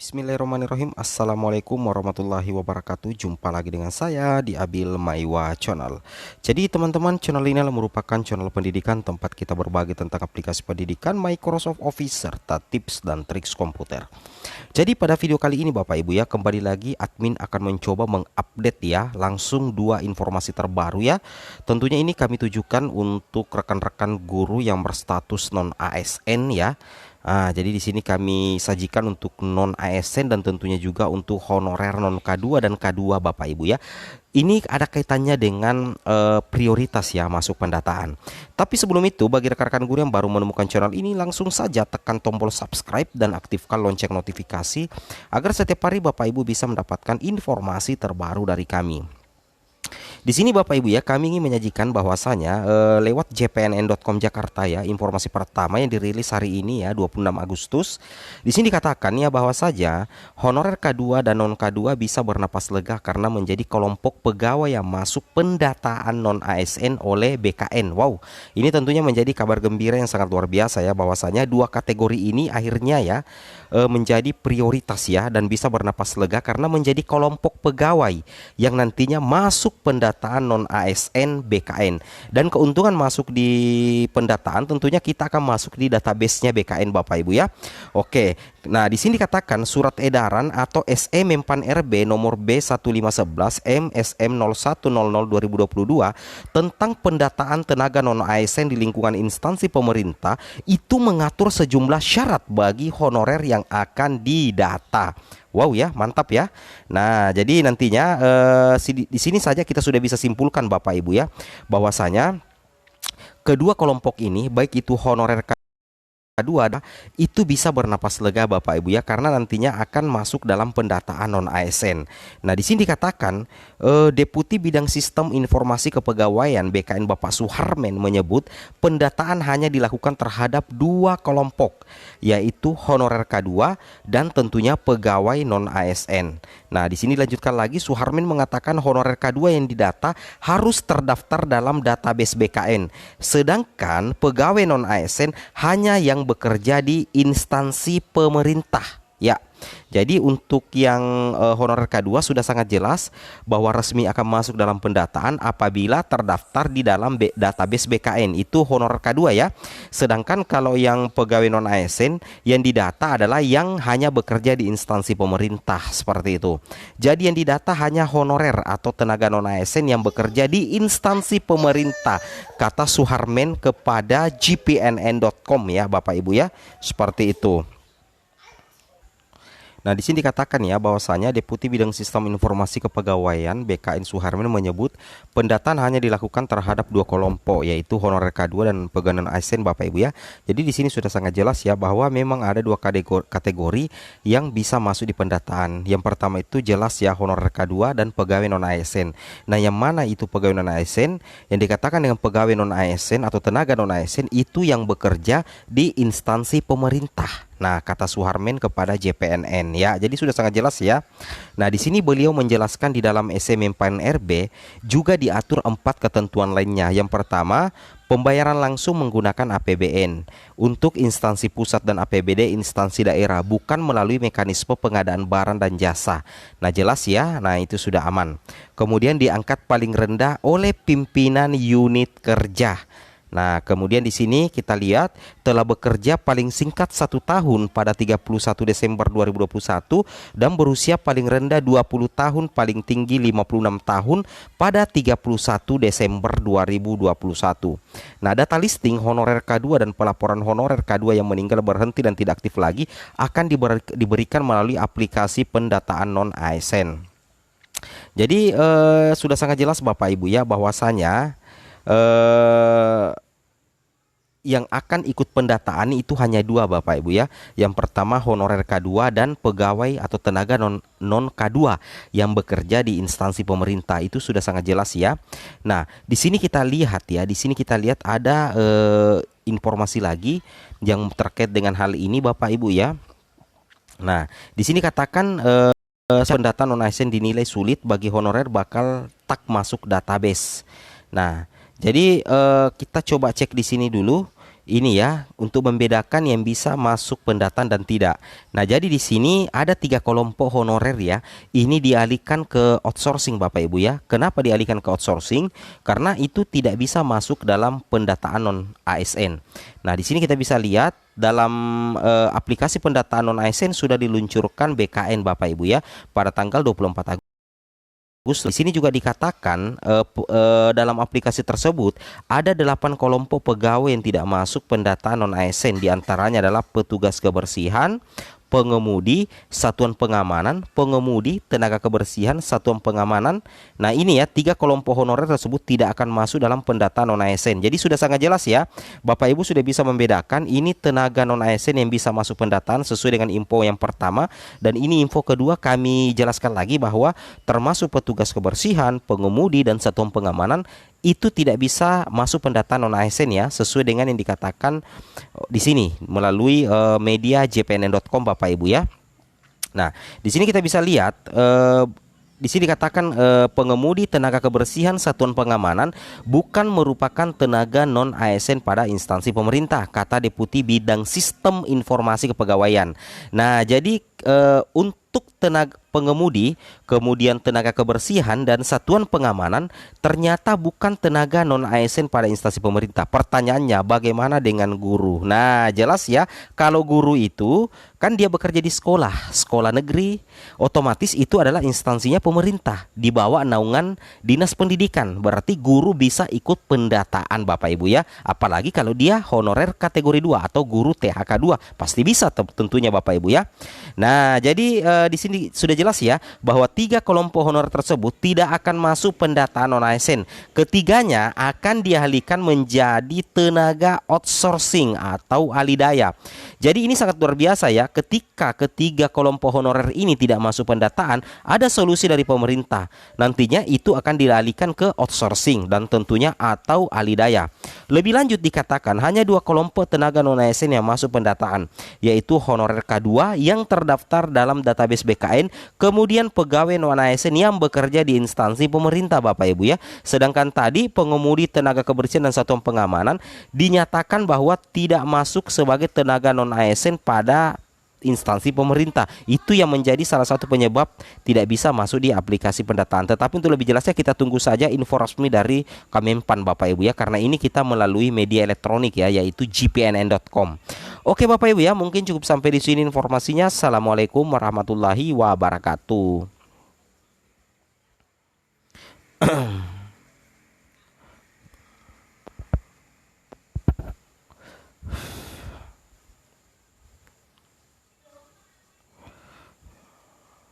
Bismillahirrahmanirrahim. Assalamualaikum warahmatullahi wabarakatuh. Jumpa lagi dengan saya di Abil Maiwa Channel. Jadi teman-teman, channel ini adalah merupakan channel pendidikan tempat kita berbagi tentang aplikasi pendidikan Microsoft Office serta tips dan triks komputer. Jadi pada video kali ini Bapak Ibu ya, kembali lagi admin akan mencoba mengupdate ya langsung dua informasi terbaru ya. Tentunya ini kami tujukan untuk rekan-rekan guru yang berstatus non ASN ya. Jadi di sini kami sajikan untuk non ASN dan tentunya juga untuk honorer non K2 dan K2 Bapak Ibu ya. Ini ada kaitannya dengan prioritas ya masuk pendataan. Tapi sebelum itu, bagi rekan-rekan guru yang baru menemukan channel ini, langsung saja tekan tombol subscribe dan aktifkan lonceng notifikasi agar setiap hari Bapak Ibu bisa mendapatkan informasi terbaru dari kami. Di sini Bapak Ibu ya, kami ingin menyajikan bahwasanya lewat jpnn.com Jakarta ya, informasi pertama yang dirilis hari ini ya 26 Agustus. Di sini dikatakan ya bahwa saja honorer K2 dan non K2 bisa bernapas lega karena menjadi kelompok pegawai yang masuk pendataan non ASN oleh BKN. Wow, ini tentunya menjadi kabar gembira yang sangat luar biasa ya, bahwasanya dua kategori ini akhirnya ya menjadi prioritas ya dan bisa bernapas lega karena menjadi kelompok pegawai yang nantinya masuk pendataan non ASN BKN. Dan keuntungan masuk di pendataan tentunya kita akan masuk di database-nya BKN Bapak Ibu ya. Oke. Nah, di sini dikatakan surat edaran atau SE Mempan RB nomor B1511 MSM 0100/2022 tentang pendataan tenaga non ASN di lingkungan instansi pemerintah itu mengatur sejumlah syarat bagi honorer yang akan didata. Wow ya, mantap ya. Nah, jadi nantinya di sini saja kita sudah bisa simpulkan Bapak Ibu ya, bahwasanya kedua kelompok ini baik itu honorer kedua itu bisa bernapas lega Bapak Ibu ya, karena nantinya akan masuk dalam pendataan non ASN. Nah, di sini dikatakan Deputi Bidang Sistem Informasi Kepegawaian BKN Bapak Suharmen menyebut pendataan hanya dilakukan terhadap dua kelompok, yaitu honorer K2 dan tentunya pegawai non ASN. Nah, di sini dilanjutkan lagi, Suharmen mengatakan honorer K2 yang didata harus terdaftar dalam database BKN, sedangkan pegawai non ASN hanya yang bekerja di instansi pemerintah ya. Jadi untuk yang honorer K2 sudah sangat jelas bahwa resmi akan masuk dalam pendataan apabila terdaftar di dalam database BKN, itu honorer K2 ya. Sedangkan kalau yang pegawai non ASN yang didata adalah yang hanya bekerja di instansi pemerintah, seperti itu. Jadi yang didata hanya honorer atau tenaga non ASN yang bekerja di instansi pemerintah, kata Suharmen kepada gpnn.com ya Bapak Ibu ya. Seperti itu. Nah, di sini dikatakan ya bahwasanya Deputi Bidang Sistem Informasi Kepegawaian BKN Suharmen menyebut pendataan hanya dilakukan terhadap dua kelompok, yaitu honorer K2 dan pegawai non ASN Bapak Ibu ya. Jadi di sini sudah sangat jelas ya bahwa memang ada dua kategori yang bisa masuk di pendataan. Yang pertama itu jelas ya, honorer K2 dan pegawai non ASN. Nah, yang mana itu pegawai non ASN? Yang dikatakan dengan pegawai non ASN atau tenaga non ASN itu yang bekerja di instansi pemerintah. Nah, kata Suharmen kepada JPNN ya. Jadi sudah sangat jelas ya. Nah, di sini beliau menjelaskan di dalam SE Mempan RB juga diatur 4 ketentuan lainnya. Yang pertama, pembayaran langsung menggunakan APBN untuk instansi pusat dan APBD instansi daerah, bukan melalui mekanisme pengadaan barang dan jasa. Nah, jelas ya. Nah, itu sudah aman. Kemudian diangkat paling rendah oleh pimpinan unit kerja. Nah, kemudian di sini kita lihat telah bekerja paling singkat 1 tahun pada 31 Desember 2021 dan berusia paling rendah 20 tahun, paling tinggi 56 tahun pada 31 Desember 2021. Nah, data listing honorer K2 dan pelaporan honorer K2 yang meninggal, berhenti dan tidak aktif lagi akan diberikan melalui aplikasi pendataan non ASN. Jadi sudah sangat jelas Bapak Ibu ya bahwasanya yang akan ikut pendataan itu hanya dua Bapak Ibu ya. Yang pertama honorer K2 dan pegawai atau tenaga non K2 yang bekerja di instansi pemerintah, itu sudah sangat jelas ya. Nah, di sini kita lihat ya, di sini kita lihat ada informasi lagi yang terkait dengan hal ini Bapak Ibu ya. Nah, di sini katakan pendataan non ASN dinilai sulit bagi honorer bakal tak masuk database. Nah, jadi kita coba cek di sini dulu Ini ya, untuk membedakan yang bisa masuk pendataan dan tidak. Nah, jadi di sini ada tiga kelompok honorer ya. Ini dialihkan ke outsourcing Bapak Ibu ya. Kenapa dialihkan ke outsourcing? Karena itu tidak bisa masuk dalam pendataan non ASN. Nah, di sini kita bisa lihat dalam aplikasi pendataan non ASN sudah diluncurkan BKN Bapak Ibu ya pada tanggal 24 Agustus. Di sini juga dikatakan dalam aplikasi tersebut ada 8 kelompok pegawai yang tidak masuk pendataan non ASN, diantaranya adalah petugas kebersihan, pengemudi, satuan pengamanan, pengemudi, tenaga kebersihan, satuan pengamanan. Nah ini ya, tiga kelompok honorer tersebut tidak akan masuk dalam pendataan non ASN. Jadi sudah sangat jelas ya, Bapak Ibu sudah bisa membedakan ini tenaga non ASN yang bisa masuk pendataan sesuai dengan info yang pertama. Dan ini info kedua, kami jelaskan lagi bahwa termasuk petugas kebersihan, pengemudi, dan satuan pengamanan itu tidak bisa masuk pendataan non ASN ya, sesuai dengan yang dikatakan di sini melalui media jpnn.com Bapak Ibu ya. Nah, di sini kita bisa lihat di sini dikatakan pengemudi, tenaga kebersihan, satuan pengamanan bukan merupakan tenaga non ASN pada instansi pemerintah, kata Deputi Bidang Sistem Informasi Kepegawaian. Nah, jadi untuk tenaga pengemudi, kemudian tenaga kebersihan dan satuan pengamanan ternyata bukan tenaga non ASN pada instansi pemerintah. Pertanyaannya, bagaimana dengan guru? Nah, jelas ya, kalau guru itu kan dia bekerja di sekolah negeri, otomatis itu adalah instansinya pemerintah di bawah naungan Dinas Pendidikan. Berarti guru bisa ikut pendataan Bapak Ibu ya. Apalagi kalau dia honorer kategori 2 atau guru THK 2, pasti bisa tentunya Bapak Ibu ya. Nah, jadi di sini sudah jelas ya bahwa tiga kelompok honorer tersebut tidak akan masuk pendataan non ASN. Ketiganya akan dialihkan menjadi tenaga outsourcing atau alidaya. Jadi ini sangat luar biasa ya, ketika ketiga kelompok honorer ini tidak masuk pendataan, ada solusi dari pemerintah. Nantinya itu akan dialihkan ke outsourcing dan tentunya atau alidaya. Lebih lanjut dikatakan hanya dua kelompok tenaga non ASN yang masuk pendataan, yaitu honorer K2 yang terdaftar dalam database BKN, kemudian pegawai non ASN yang bekerja di instansi pemerintah Bapak Ibu ya. Sedangkan tadi pengemudi, tenaga kebersihan dan satuan pengamanan dinyatakan bahwa tidak masuk sebagai tenaga non ASN pada instansi pemerintah. Itu yang menjadi salah satu penyebab tidak bisa masuk di aplikasi pendataan. Tetapi untuk lebih jelasnya kita tunggu saja info resmi dari Kemenpan Bapak Ibu ya, karena ini kita melalui media elektronik ya, yaitu jpnn.com. Oke Bapak Ibu ya, mungkin cukup sampai di sini informasinya. Assalamualaikum warahmatullahi wabarakatuh.